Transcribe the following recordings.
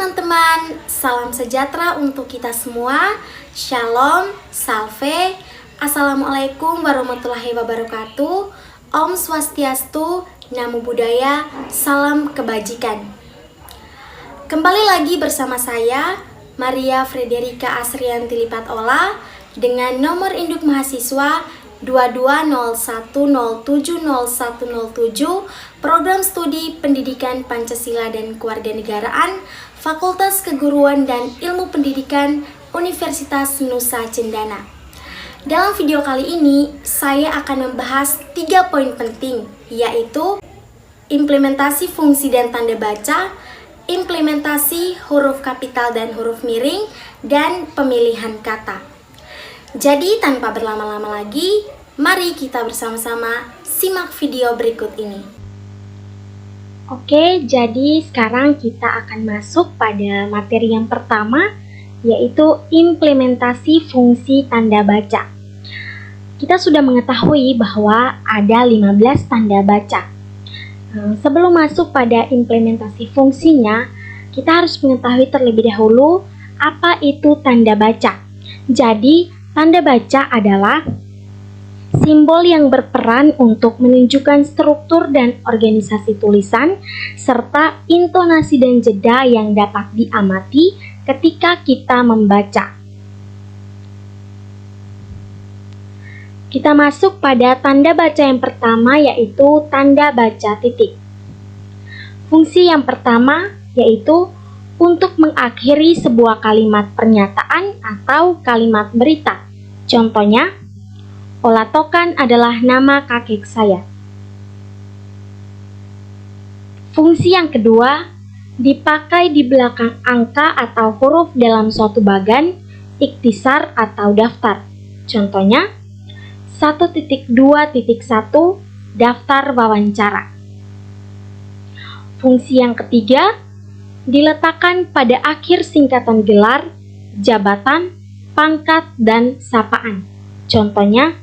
teman-teman, salam sejahtera untuk kita semua. Shalom, salve, assalamualaikum warahmatullahi wabarakatuh. Om Swastiastu, Namo Buddhaya, salam kebajikan. Kembali lagi bersama saya, Maria Frederika Asrianti Lipat Ola, dengan nomor induk mahasiswa 2201070107, Program Studi Pendidikan Pancasila dan Kewarganegaraan, Fakultas Keguruan dan Ilmu Pendidikan, Universitas Nusa Cendana. Dalam video kali ini, saya akan membahas 3 poin penting, yaitu implementasi fungsi dan tanda baca, implementasi huruf kapital dan huruf miring, dan pemilihan kata. Jadi tanpa berlama-lama lagi, mari kita bersama-sama simak video berikut ini. Oke, jadi sekarang kita akan masuk pada materi yang pertama, yaitu implementasi fungsi tanda baca. Kita sudah mengetahui bahwa ada 15 tanda baca. Sebelum masuk pada implementasi fungsinya, kita harus mengetahui terlebih dahulu apa itu tanda baca. Jadi, tanda baca adalah simbol yang berperan untuk menunjukkan struktur dan organisasi tulisan, serta intonasi dan jeda yang dapat diamati ketika kita membaca. Kita masuk pada tanda baca yang pertama, yaitu tanda baca titik. Fungsi yang pertama yaitu untuk mengakhiri sebuah kalimat pernyataan atau kalimat berita. Contohnya, Olatokan adalah nama kakek saya. Fungsi yang kedua, dipakai di belakang angka atau huruf dalam suatu bagan, ikhtisar atau daftar. Contohnya, 1.2.1 daftar wawancara. Fungsi yang ketiga, diletakkan pada akhir singkatan gelar, jabatan, pangkat, dan sapaan. Contohnya,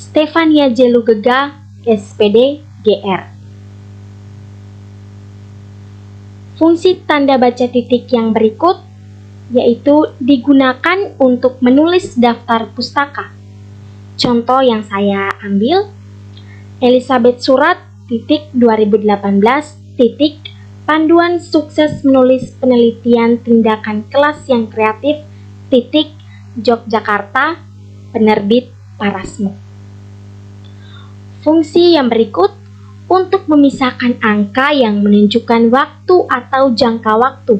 Stefania Jelugega, SPD, GR. Fungsi tanda baca titik yang berikut, yaitu digunakan untuk menulis daftar pustaka. Contoh yang saya ambil, Elizabeth Surat, 2018, Panduan Sukses Menulis Penelitian Tindakan Kelas yang Kreatif, Yogyakarta, Penerbit Parasmo. Fungsi yang berikut untuk memisahkan angka yang menunjukkan waktu atau jangka waktu.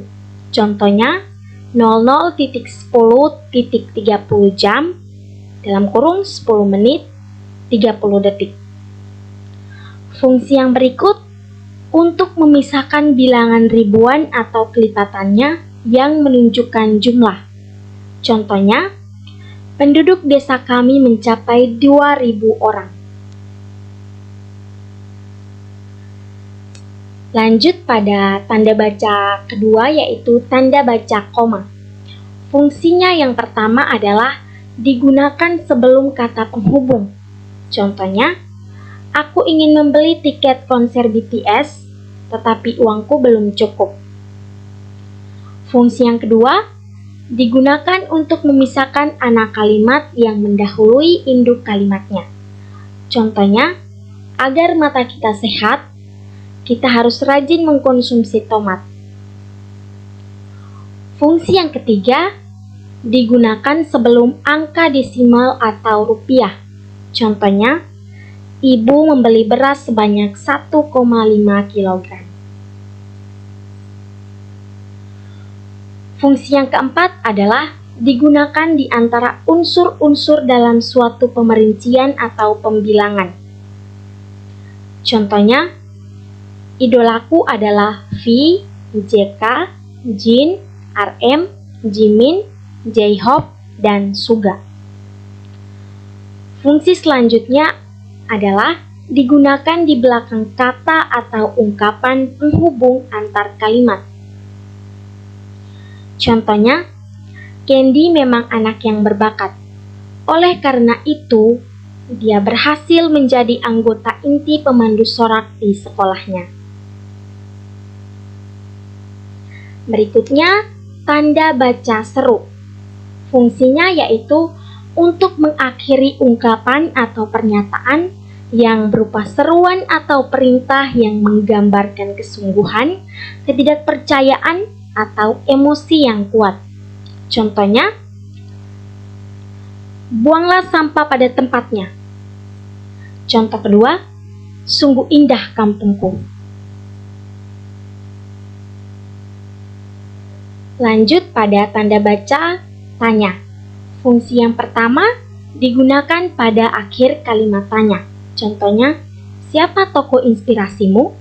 Contohnya 00.10.30 jam, dalam kurung 10 menit 30 detik. Fungsi yang berikut untuk memisahkan bilangan ribuan atau kelipatannya yang menunjukkan jumlah. Contohnya, penduduk desa kami mencapai 2.000 orang. Lanjut pada tanda baca kedua, yaitu tanda baca koma. Fungsinya yang pertama adalah digunakan sebelum kata penghubung. Contohnya, aku ingin membeli tiket konser BTS, tetapi uangku belum cukup. Fungsi yang kedua, digunakan untuk memisahkan anak kalimat yang mendahului induk kalimatnya. Contohnya, agar mata kita sehat, kita harus rajin mengkonsumsi tomat. Fungsi yang ketiga, digunakan sebelum angka desimal atau rupiah. Contohnya, ibu membeli beras sebanyak 1,5 kg. Fungsi yang keempat adalah digunakan di antara unsur-unsur dalam suatu pemerincian atau pembilangan. Contohnya, idolaku adalah V, JK, Jin, RM, Jimin, J-Hope, dan Suga. Fungsi selanjutnya adalah digunakan di belakang kata atau ungkapan penghubung antar kalimat. Contohnya, Candy memang anak yang berbakat. Oleh karena itu, dia berhasil menjadi anggota inti pemandu sorak di sekolahnya. Berikutnya, tanda baca seru. Fungsinya yaitu untuk mengakhiri ungkapan atau pernyataan yang berupa seruan atau perintah yang menggambarkan kesungguhan, ketidakpercayaan, atau emosi yang kuat. Contohnya, buanglah sampah pada tempatnya. Contoh kedua, sungguh indah kampungku. Lanjut pada tanda baca tanya. Fungsi yang pertama digunakan pada akhir kalimat tanya. Contohnya, siapa tokoh inspirasimu?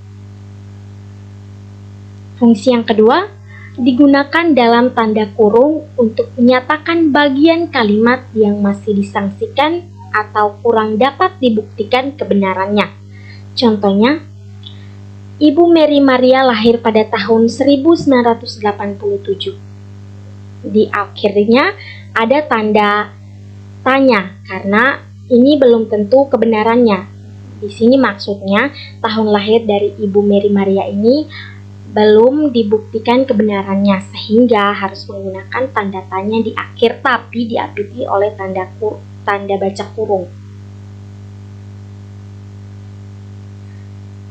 Fungsi yang kedua digunakan dalam tanda kurung untuk menyatakan bagian kalimat yang masih disangsikan atau kurang dapat dibuktikan kebenarannya. Contohnya, Ibu Mary Maria lahir pada tahun 1987. Di akhirnya ada tanda tanya karena ini belum tentu kebenarannya. Di sini maksudnya tahun lahir dari Ibu Mary Maria ini belum dibuktikan kebenarannya sehingga harus menggunakan tanda tanya di akhir tapi diapiti oleh tanda baca kurung.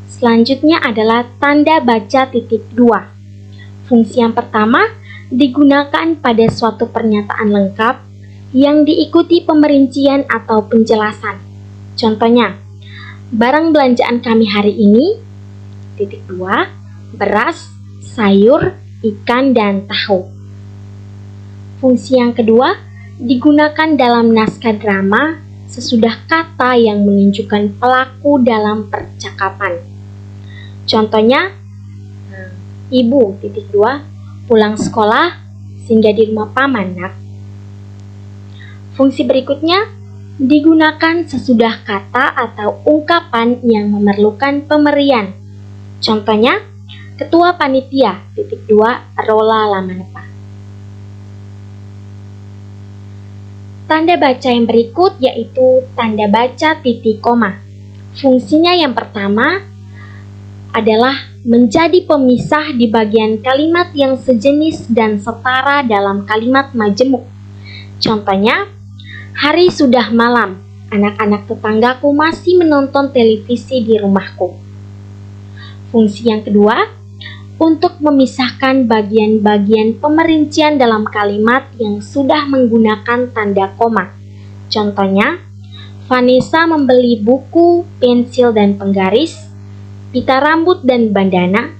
Selanjutnya adalah tanda baca titik 2. Fungsi yang pertama digunakan pada suatu pernyataan lengkap yang diikuti pemerincian atau penjelasan. Contohnya, barang belanjaan kami hari ini, titik 2, beras, sayur, ikan, dan tahu. Fungsi yang kedua digunakan dalam naskah drama sesudah kata yang menunjukkan pelaku dalam percakapan. Contohnya, Ibu, titik 2, pulang sekolah, singgah di rumah paman, nak. Fungsi berikutnya digunakan sesudah kata atau ungkapan yang memerlukan pemberian. Contohnya, Ketua Panitia, titik 2, Rola Lamanepa. Tanda baca yang berikut yaitu tanda baca titik koma. Fungsinya yang pertama adalah menjadi pemisah di bagian kalimat yang sejenis dan setara dalam kalimat majemuk. Contohnya, hari sudah malam, anak-anak tetanggaku masih menonton televisi di rumahku. Fungsi yang kedua, untuk memisahkan bagian-bagian pemerincian dalam kalimat yang sudah menggunakan tanda koma. Contohnya, Vanessa membeli buku, pensil dan penggaris, pita rambut dan bandana,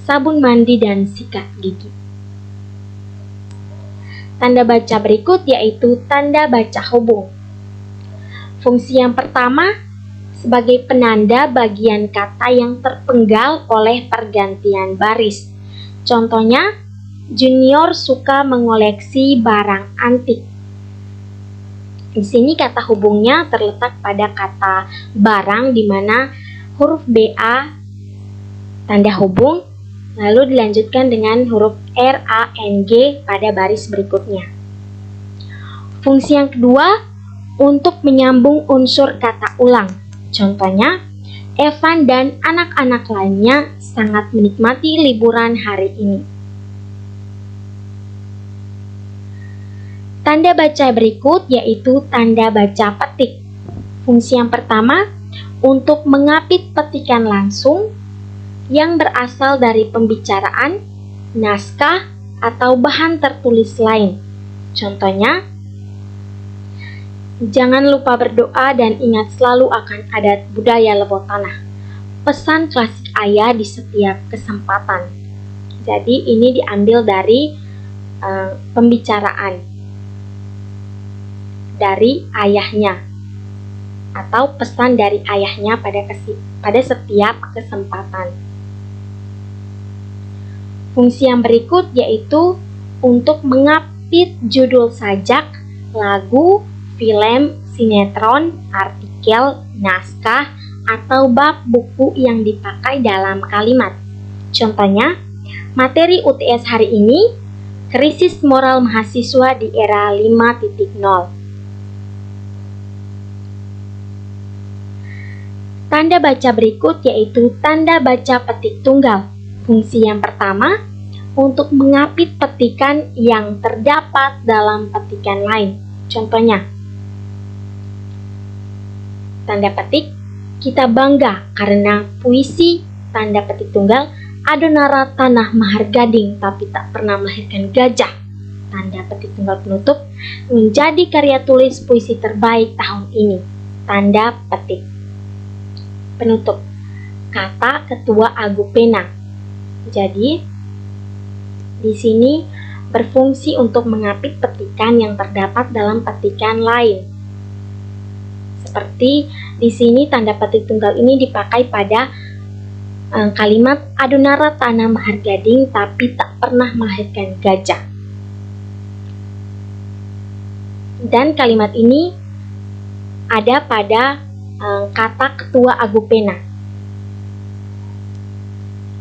sabun mandi dan sikat gigi. Tanda baca berikut yaitu tanda baca hubung. Fungsi yang pertama sebagai penanda bagian kata yang terpenggal oleh pergantian baris. Contohnya, Junior suka mengoleksi barang antik. Di sini kata hubungnya terletak pada kata barang di mana huruf BA tanda hubung, lalu dilanjutkan dengan huruf RANG pada baris berikutnya. Fungsi yang kedua untuk menyambung unsur kata ulang. Contohnya, Evan dan anak-anak lainnya sangat menikmati liburan hari ini. Tanda baca berikut yaitu tanda baca petik. Fungsi yang pertama untuk mengapit petikan langsung yang berasal dari pembicaraan, naskah, atau bahan tertulis lain. Contohnya, jangan lupa berdoa dan ingat selalu akan adat budaya Lebo Tanah. Pesan klasik ayah di setiap kesempatan. Jadi ini diambil dari pembicaraan dari ayahnya atau pesan dari ayahnya pada setiap kesempatan. Fungsi yang berikut yaitu untuk mengapit judul sajak, lagu, film, sinetron, artikel, naskah, atau bab buku yang dipakai dalam kalimat. Contohnya, materi UTS hari ini, krisis moral mahasiswa di era 5.0. Tanda baca berikut yaitu tanda baca petik tunggal. Fungsi yang pertama, untuk mengapit petikan yang terdapat dalam petikan lain. Contohnya, tanda petik, kita bangga karena puisi tanda petik tunggal Adonara Tanah Mahar Gading tapi tak pernah melahirkan gajah. Tanda petik tunggal penutup menjadi karya tulis puisi terbaik tahun ini. Tanda petik penutup, kata Ketua Agupena. Jadi, di sini berfungsi untuk mengapit petikan yang terdapat dalam petikan lain. Seperti di sini tanda petik tunggal ini dipakai pada kalimat Adonara Tanah Mahar Gading tapi tak pernah melahirkan gajah. Dan kalimat ini ada pada kata Ketua Agupena.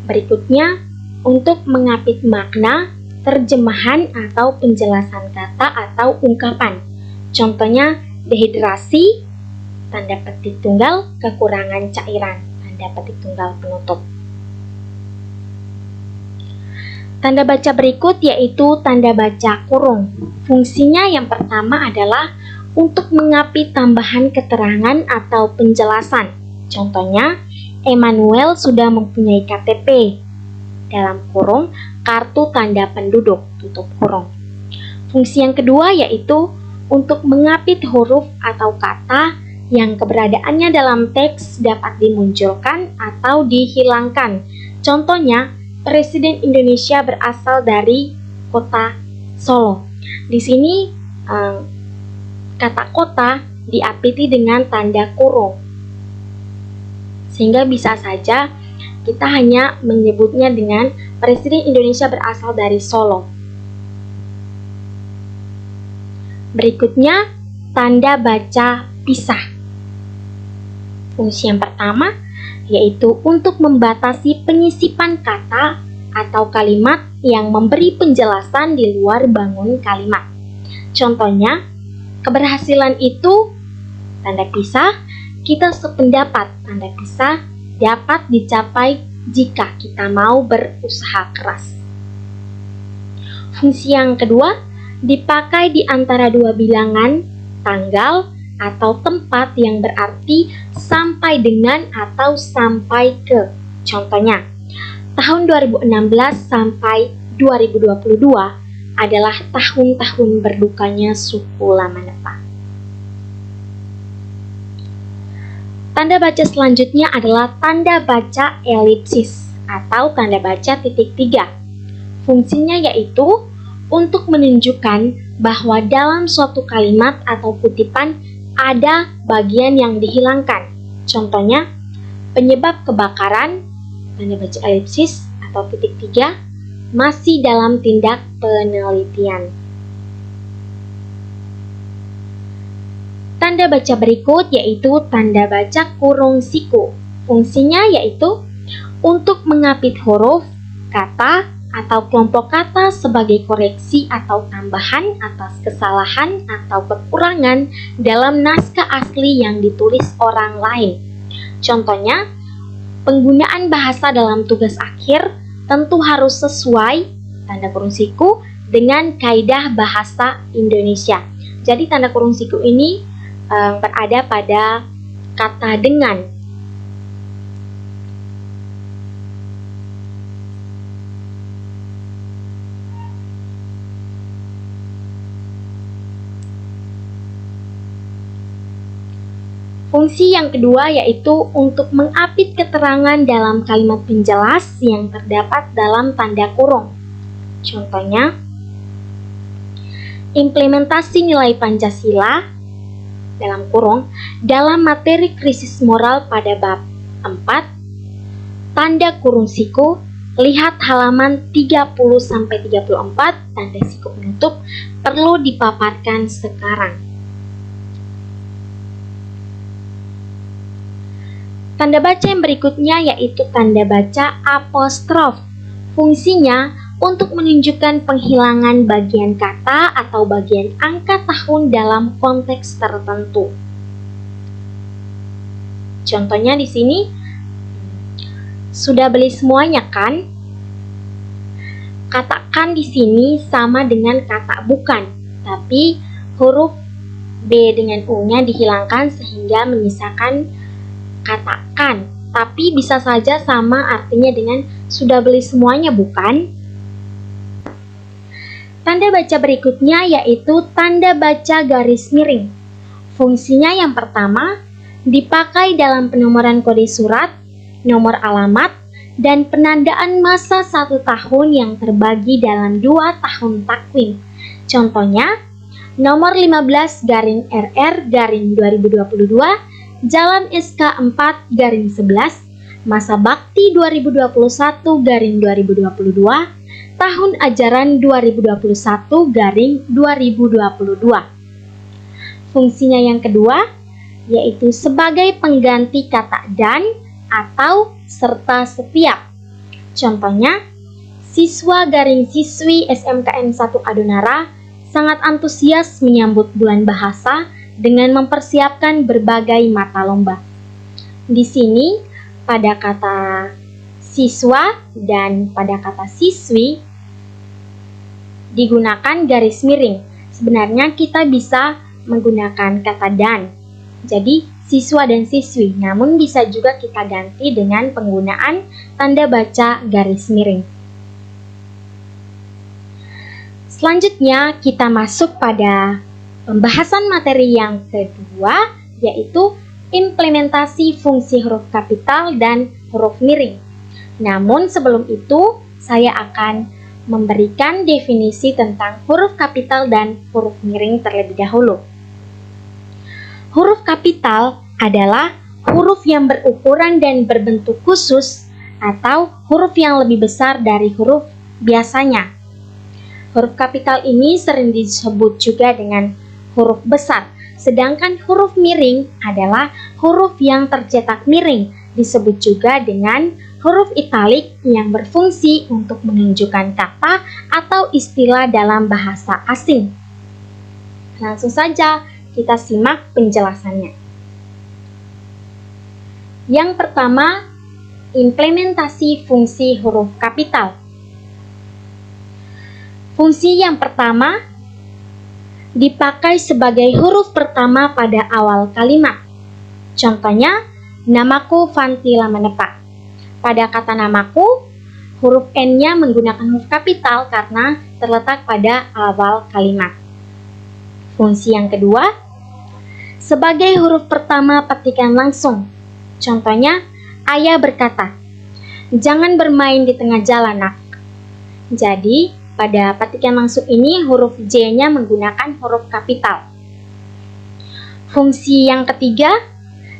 Berikutnya, untuk mengapit makna, terjemahan atau penjelasan kata atau ungkapan. Contohnya, dehidrasi, tanda petik tunggal, kekurangan cairan, tanda petik tunggal penutup. Tanda baca berikut yaitu tanda baca kurung. Fungsinya yang pertama adalah untuk mengapit tambahan keterangan atau penjelasan. Contohnya, Emmanuel sudah mempunyai KTP, dalam kurung, kartu tanda penduduk, tutup kurung. Fungsi yang kedua yaitu untuk mengapit huruf atau kata yang keberadaannya dalam teks dapat dimunculkan atau dihilangkan. Contohnya, Presiden Indonesia berasal dari kota Solo. Di sini kata kota diapiti dengan tanda kurung. Sehingga bisa saja kita hanya menyebutnya dengan Presiden Indonesia berasal dari Solo. Berikutnya, tanda baca pisah. Fungsi yang pertama yaitu untuk membatasi penyisipan kata atau kalimat yang memberi penjelasan di luar bangun kalimat. Contohnya, keberhasilan itu, tanda pisah, kita sependapat, tanda pisah, dapat dicapai jika kita mau berusaha keras. Fungsi yang kedua, dipakai di antara dua bilangan, tanggal, atau tempat yang berarti sampai dengan atau sampai ke. Contohnya, tahun 2016 sampai 2022 adalah tahun-tahun berdukanya suku Lamanepa. Tanda baca selanjutnya adalah tanda baca elipsis atau tanda baca titik tiga. Fungsinya yaitu untuk menunjukkan bahwa dalam suatu kalimat atau kutipan ada bagian yang dihilangkan. Contohnya, penyebab kebakaran, tanda baca elipsis atau titik tiga, masih dalam tindak penelitian. Tanda baca berikut yaitu tanda baca kurung siku. Fungsinya yaitu untuk mengapit huruf, kata, atau kelompok kata sebagai koreksi atau tambahan atas kesalahan atau kekurangan dalam naskah asli yang ditulis orang lain. Contohnya, penggunaan bahasa dalam tugas akhir tentu harus sesuai, tanda kurung siku, dengan kaidah bahasa Indonesia. Jadi tanda kurung siku ini berada pada kata dengan. Fungsi yang kedua yaitu untuk mengapit keterangan dalam kalimat penjelas yang terdapat dalam tanda kurung. Contohnya, implementasi nilai Pancasila dalam kurung dalam materi krisis moral pada bab 4, tanda kurung siku, lihat halaman 30-34, tanda siku penutup, perlu dipaparkan sekarang. Tanda baca yang berikutnya yaitu tanda baca apostrof. Fungsinya untuk menunjukkan penghilangan bagian kata atau bagian angka tahun dalam konteks tertentu. Contohnya di sini, sudah beli semuanya kan? kata kan di sini sama dengan kata bukan, tapi huruf B dengan U-nya dihilangkan sehingga menyisakan kata kan. Tapi bisa saja sama artinya dengan sudah beli semuanya bukan? Tanda baca berikutnya yaitu tanda baca garis miring. Fungsinya yang pertama, dipakai dalam penomoran kode surat, nomor alamat, dan penandaan masa 1 tahun yang terbagi dalam 2 tahun takwim. Contohnya, nomor 15-RR-2022, Jalan SK 4-11, masa bakti 2021-2022, tahun ajaran 2021-2022. Fungsinya yang kedua, yaitu sebagai pengganti kata dan atau serta setiap. Contohnya, siswa-siswi SMKN 1 Adonara sangat antusias menyambut bulan bahasa dengan mempersiapkan berbagai mata lomba. Di sini, pada kata siswa dan pada kata siswi digunakan garis miring. Sebenarnya kita bisa menggunakan kata dan. Jadi, siswa dan siswi, namun bisa juga kita ganti dengan penggunaan tanda baca garis miring. Selanjutnya, kita masuk pada pembahasan materi yang kedua, yaitu implementasi fungsi huruf kapital dan huruf miring. Namun sebelum itu, saya akan memberikan definisi tentang huruf kapital dan huruf miring terlebih dahulu. Huruf kapital adalah huruf yang berukuran dan berbentuk khusus atau huruf yang lebih besar dari huruf biasanya. Huruf kapital ini sering disebut juga dengan huruf besar, sedangkan huruf miring adalah huruf yang tercetak miring, disebut juga dengan huruf italik yang berfungsi untuk menunjukkan kata atau istilah dalam bahasa asing. Langsung saja kita simak penjelasannya. Yang pertama, implementasi fungsi huruf kapital. Fungsi yang pertama dipakai sebagai huruf pertama pada awal kalimat. Contohnya, namaku Fantila Menepa. Pada kata namaku, huruf N-nya menggunakan huruf kapital karena terletak pada awal kalimat. Fungsi yang kedua, sebagai huruf pertama petikan langsung. Contohnya, ayah berkata, "Jangan bermain di tengah jalan, nak." Jadi, pada petikan langsung ini huruf J-nya menggunakan huruf kapital. Fungsi yang ketiga,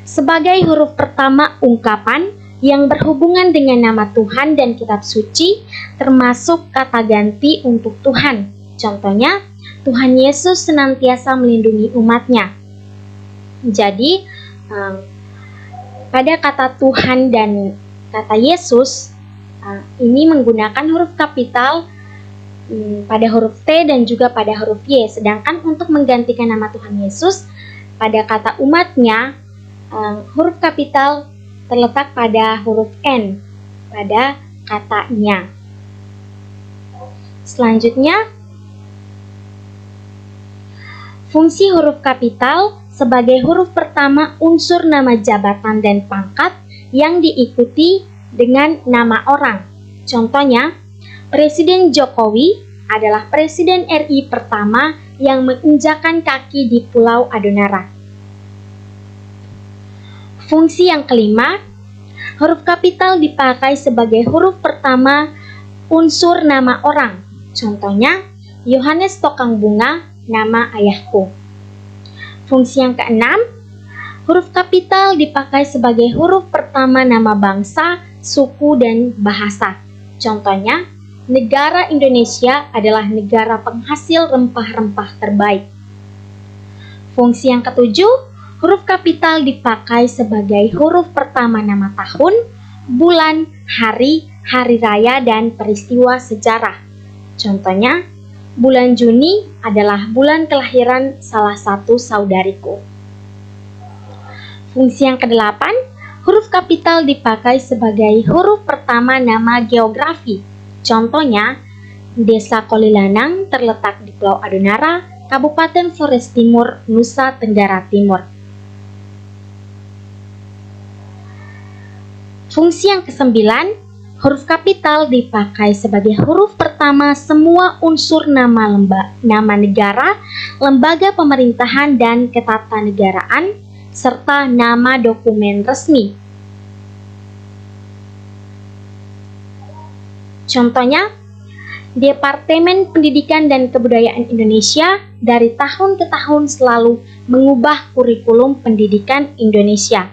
sebagai huruf pertama ungkapan yang berhubungan dengan nama Tuhan dan kitab suci, termasuk kata ganti untuk Tuhan. Contohnya, Tuhan Yesus senantiasa melindungi umatnya. Jadi, pada kata Tuhan dan kata Yesus, ini menggunakan huruf kapital pada huruf T dan juga pada huruf Y. Sedangkan untuk menggantikan nama Tuhan Yesus, pada kata umatnya, huruf kapital terletak pada huruf N, pada katanya. Selanjutnya, fungsi huruf kapital sebagai huruf pertama unsur nama jabatan dan pangkat yang diikuti dengan nama orang. Contohnya, Presiden Jokowi adalah Presiden RI pertama yang menginjakan kaki di Pulau Adonara. Fungsi yang kelima, huruf kapital dipakai sebagai huruf pertama unsur nama orang. Contohnya, Yohanes Tokang Bunga, nama ayahku. Fungsi yang keenam, huruf kapital dipakai sebagai huruf pertama nama bangsa, suku, dan bahasa. Contohnya, negara Indonesia adalah negara penghasil rempah-rempah terbaik. Fungsi yang ketujuh, huruf kapital dipakai sebagai huruf pertama nama tahun, bulan, hari, hari raya, dan peristiwa sejarah. Contohnya, bulan Juni adalah bulan kelahiran salah satu saudariku. Fungsi yang kedelapan, huruf kapital dipakai sebagai huruf pertama nama geografi. Contohnya, Desa Kolilanang terletak di Pulau Adonara, Kabupaten Flores Timur, Nusa Tenggara Timur. Fungsi yang kesembilan, huruf kapital dipakai sebagai huruf pertama semua unsur nama negara, lembaga pemerintahan dan ketatanegaraan, serta nama dokumen resmi. Contohnya, Departemen Pendidikan dan Kebudayaan Indonesia dari tahun ke tahun selalu mengubah kurikulum pendidikan Indonesia.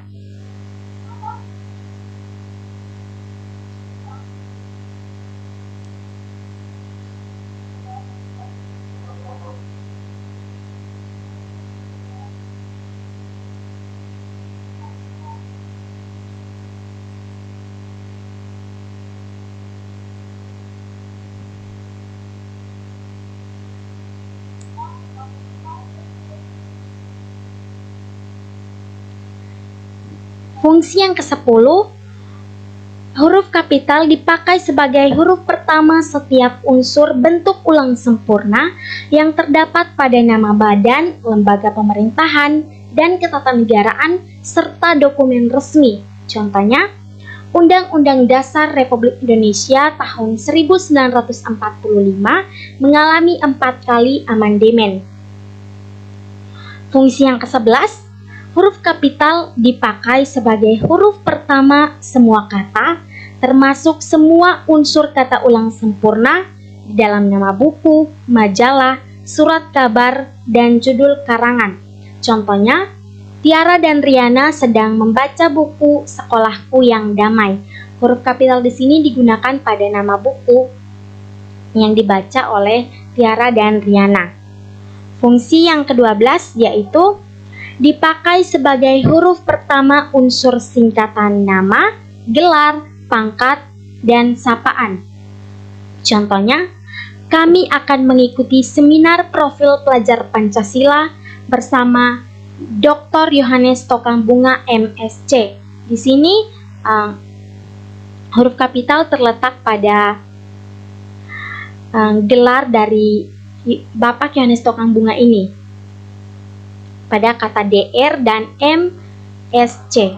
Fungsi yang ke-10, huruf kapital dipakai sebagai huruf pertama setiap unsur bentuk ulang sempurna yang terdapat pada nama badan, lembaga pemerintahan, dan ketatanegaraan, serta dokumen resmi. Contohnya, Undang-Undang Dasar Republik Indonesia tahun 1945 mengalami 4 kali amandemen. Fungsi yang ke-11, huruf kapital dipakai sebagai huruf pertama semua kata, termasuk semua unsur kata ulang sempurna di dalam nama buku, majalah, surat kabar, dan judul karangan. Contohnya, Tiara dan Riana sedang membaca buku Sekolahku yang Damai. Huruf kapital di sini digunakan pada nama buku yang dibaca oleh Tiara dan Riana. Fungsi yang ke-12 yaitu dipakai sebagai huruf pertama unsur singkatan nama, gelar, pangkat, dan sapaan. Contohnya, kami akan mengikuti seminar profil pelajar Pancasila bersama Dr. Yohanes Tokangbunga MSc. Di sini huruf kapital terletak pada gelar dari Bapak Yohanes Tokangbunga ini, pada kata DR dan MSc.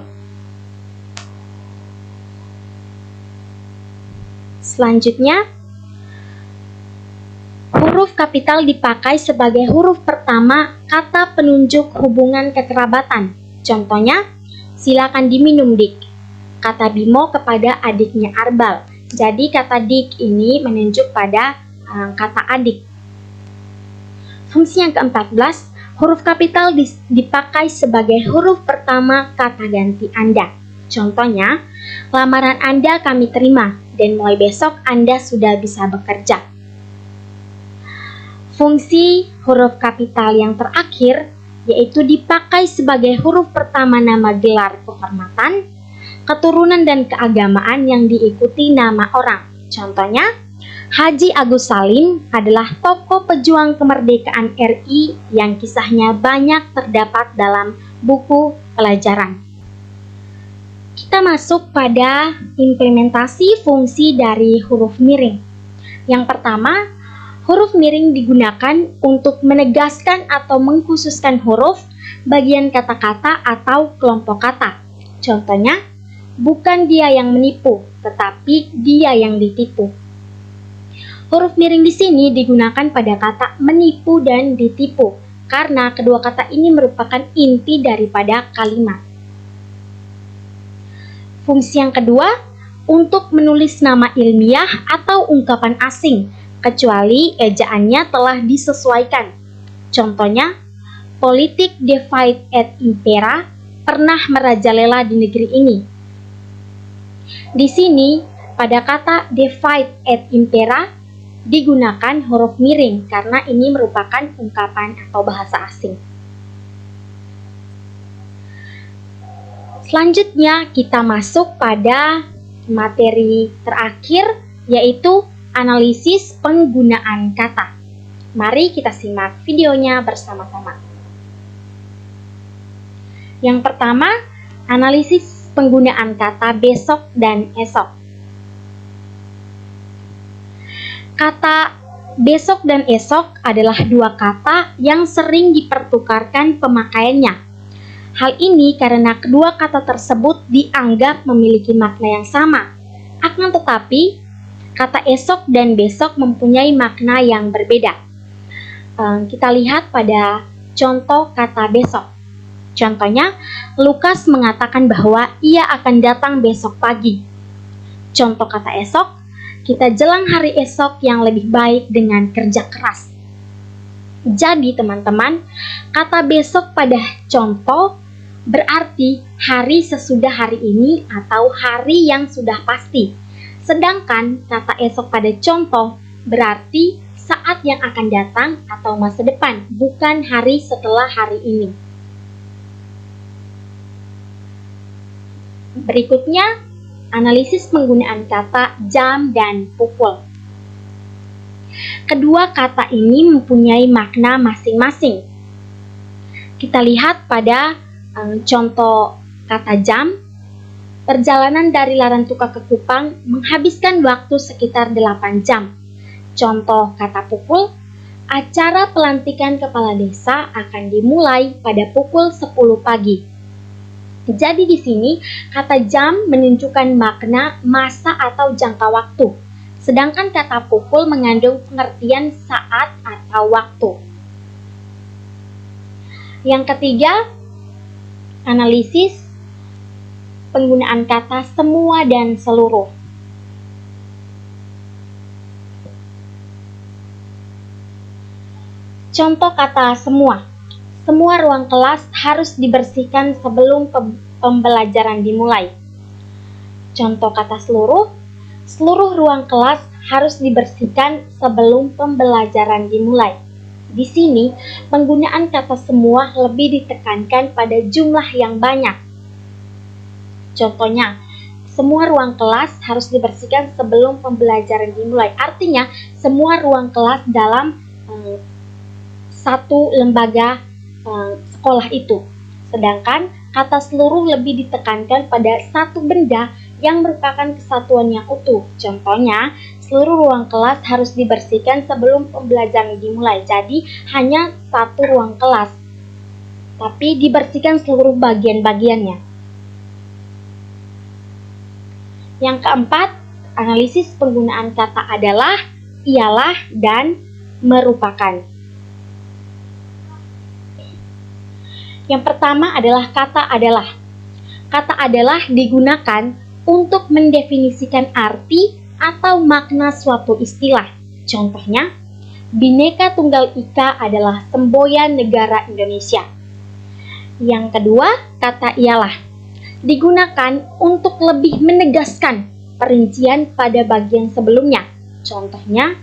Selanjutnya, huruf kapital dipakai sebagai huruf pertama kata penunjuk hubungan kekerabatan. Contohnya, silakan diminum Dik. Kata Bimo kepada adiknya Arbal. Jadi kata Dik ini menunjuk pada kata adik. Fungsi yang ke-14, huruf kapital dipakai sebagai huruf pertama kata ganti Anda. Contohnya, lamaran Anda kami terima dan mulai besok Anda sudah bisa bekerja. Fungsi huruf kapital yang terakhir yaitu dipakai sebagai huruf pertama nama gelar kehormatan, keturunan dan keagamaan yang diikuti nama orang. Contohnya, Haji Agus Salim adalah tokoh pejuang kemerdekaan RI yang kisahnya banyak terdapat dalam buku pelajaran. Kita masuk pada implementasi fungsi dari huruf miring. Yang pertama, huruf miring digunakan untuk menegaskan atau mengkhususkan huruf, bagian kata-kata atau kelompok kata. Contohnya, bukan dia yang menipu, tetapi dia yang ditipu. Huruf miring di sini digunakan pada kata menipu dan ditipu, karena kedua kata ini merupakan inti daripada kalimat. Fungsi yang kedua, untuk menulis nama ilmiah atau ungkapan asing, kecuali ejaannya telah disesuaikan. Contohnya, politik divide et impera pernah merajalela di negeri ini. Di sini, pada kata divide et impera, digunakan huruf miring karena ini merupakan ungkapan atau bahasa asing. Selanjutnya kita masuk pada materi terakhir yaitu analisis penggunaan kata. Mari kita simak videonya bersama-sama. Yang pertama, analisis penggunaan kata besok dan esok. Kata besok dan esok adalah dua kata yang sering dipertukarkan pemakaiannya. Hal ini karena kedua kata tersebut dianggap memiliki makna yang sama. Akan tetapi, kata esok dan besok mempunyai makna yang berbeda. Kita lihat pada contoh kata besok. Contohnya, Lukas mengatakan bahwa ia akan datang besok pagi. Contoh kata esok, kita jelang hari esok yang lebih baik dengan kerja keras. Jadi teman-teman, kata besok pada contoh berarti hari sesudah hari ini atau hari yang sudah pasti. Sedangkan kata esok pada contoh berarti saat yang akan datang atau masa depan, bukan hari setelah hari ini. Berikutnya, analisis penggunaan kata jam dan pukul. Kedua kata ini mempunyai makna masing-masing. Kita lihat pada contoh kata jam. Perjalanan dari Larantuka ke Kupang menghabiskan waktu sekitar 8 jam. Contoh kata pukul, acara pelantikan kepala desa akan dimulai pada pukul 10 pagi. Jadi di sini kata jam menunjukkan makna masa atau jangka waktu, sedangkan kata pukul mengandung pengertian saat atau waktu. Yang ketiga, analisis penggunaan kata semua dan seluruh. Contoh kata semua. Semua ruang kelas harus dibersihkan sebelum pembelajaran dimulai. Contoh kata seluruh. Seluruh ruang kelas harus dibersihkan sebelum pembelajaran dimulai. Di sini, penggunaan kata semua lebih ditekankan pada jumlah yang banyak. Contohnya, semua ruang kelas harus dibersihkan sebelum pembelajaran dimulai. Artinya, semua ruang kelas dalam satu lembaga sekolah itu. Sedangkan kata seluruh lebih ditekankan pada satu benda yang merupakan kesatuan yang utuh. Contohnya, seluruh ruang kelas harus dibersihkan sebelum pembelajaran dimulai. Jadi, hanya satu ruang kelas, tapi dibersihkan seluruh bagian-bagiannya. Yang keempat, analisis penggunaan kata adalah, ialah, dan merupakan. Yang pertama adalah kata adalah. Kata adalah digunakan untuk mendefinisikan arti atau makna suatu istilah. Contohnya, Bhinneka Tunggal Ika adalah semboyan negara Indonesia. Yang kedua, kata ialah digunakan untuk lebih menegaskan perincian pada bagian sebelumnya. Contohnya,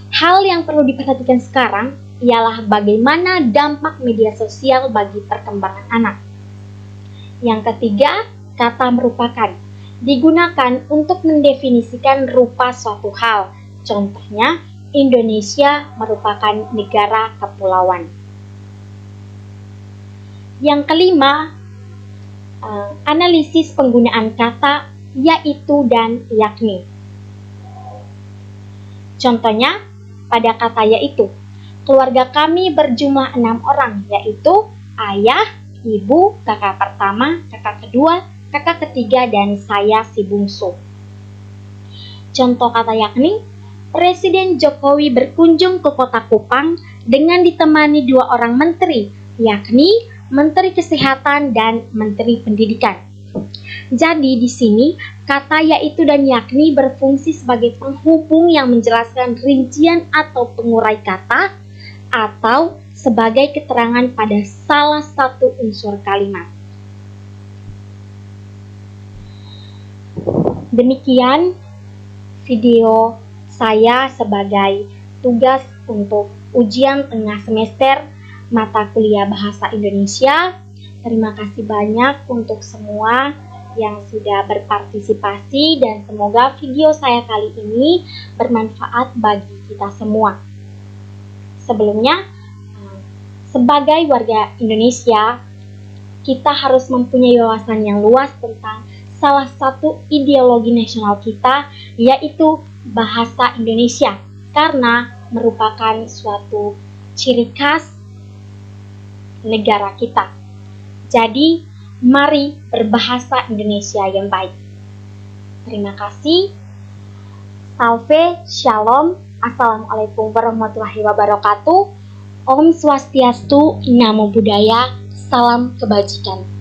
hal yang perlu diperhatikan sekarang ialah bagaimana dampak media sosial bagi perkembangan anak. Yang ketiga, kata merupakan digunakan untuk mendefinisikan rupa suatu hal. Contohnya, Indonesia merupakan negara kepulauan. Yang kelima, analisis penggunaan kata yaitu dan yakni. Contohnya, pada kata yaitu, keluarga kami berjumlah 6 orang, yaitu ayah, ibu, kakak pertama, kakak kedua, kakak ketiga, dan saya si bungsu. Contoh kata yakni, Presiden Jokowi berkunjung ke kota Kupang dengan ditemani 2 orang menteri, yakni Menteri Kesehatan dan Menteri Pendidikan. Jadi di sini kata yaitu dan yakni berfungsi sebagai penghubung yang menjelaskan rincian atau pengurai kata atau sebagai keterangan pada salah satu unsur kalimat. Demikian video saya sebagai tugas untuk ujian tengah semester mata kuliah Bahasa Indonesia. Terima kasih banyak untuk semua yang sudah berpartisipasi dan semoga video saya kali ini bermanfaat bagi kita semua. Sebelumnya, sebagai warga Indonesia, kita harus mempunyai wawasan yang luas tentang salah satu ideologi nasional kita, yaitu bahasa Indonesia. karena merupakan suatu ciri khas negara kita. Jadi, mari berbahasa Indonesia yang baik. Terima kasih. Salve, Shalom, Assalamualaikum warahmatullahi wabarakatuh. Om Swastiastu, Namo Buddhaya, salam kebajikan.